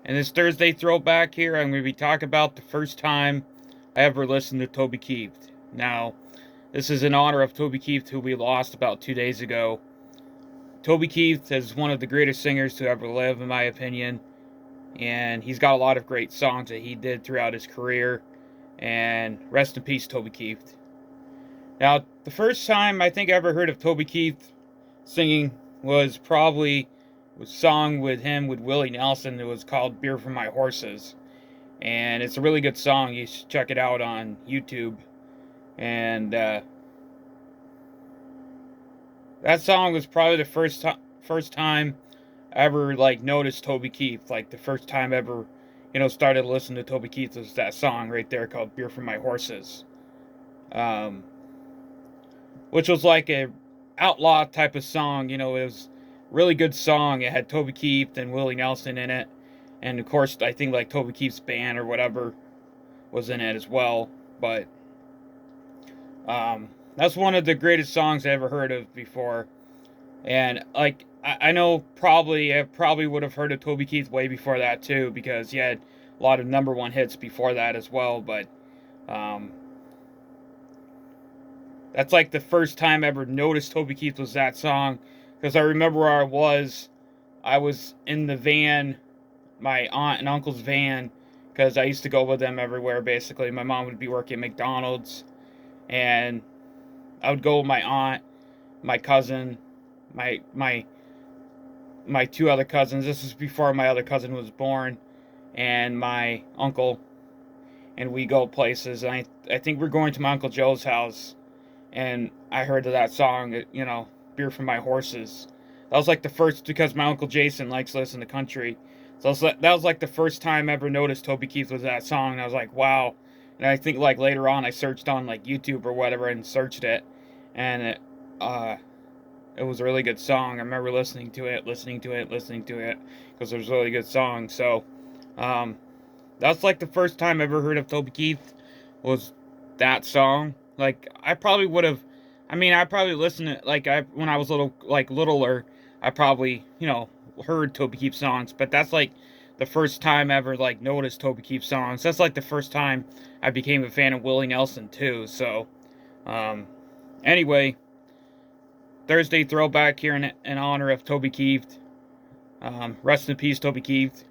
And this Thursday throwback here, I'm going to be talking about the first time I ever listened to Toby Keith. Now, this is in honor of Toby Keith, who we lost about 2 days ago. Toby Keith is one of the greatest singers to ever live, in my opinion. And he's got a lot of great songs that he did throughout his career. And rest in peace, Toby Keith. Now, the first time I think I ever heard of Toby Keith singing was probably a song with him with Willie Nelson. It was called Beer for My Horses. And it's a really good song. You should check it out on YouTube. And that song was probably the first time I ever noticed Toby Keith. Like the first time I ever started listening to Toby Keith was that song right there called Beer for My Horses. Which was like a outlaw type of song. It was a really good song. It had Toby Keith and Willie Nelson in it. And of course, I think like Toby Keith's band or whatever was in it as well. But that's one of the greatest songs I ever heard of before. And like I know I probably would have heard of Toby Keith way before that too, because he had a lot of #1 hits before that as well. But that's like the first time I ever noticed Toby Keith was that song, because I remember where I was. I was in the van, my aunt and uncle's van, because I used to go with them everywhere. Basically, my mom would be working at McDonald's, and I would go with my aunt, my cousin, my two other cousins. This is before my other cousin was born, and my uncle, and we go places. And I think we're going to my Uncle Joe's house, and I heard of that song, Beer for My Horses. That was like the first, because my Uncle Jason likes to listen to country. So that was like the first time I ever noticed Toby Keith was that song. And I was like, wow. And I think like later on I searched on like YouTube or whatever and searched it. And it was a really good song. I remember listening to it, because it was a really good song. So that's like the first time I ever heard of Toby Keith was that song. Like I probably would have, I probably listened to when I was littler. I probably heard Toby Keith songs, but that's like the first time I ever noticed Toby Keith songs. That's like the first time I became a fan of Willie Nelson too. So anyway, Thursday throwback here in honor of Toby Keith. Rest in peace, Toby Keith.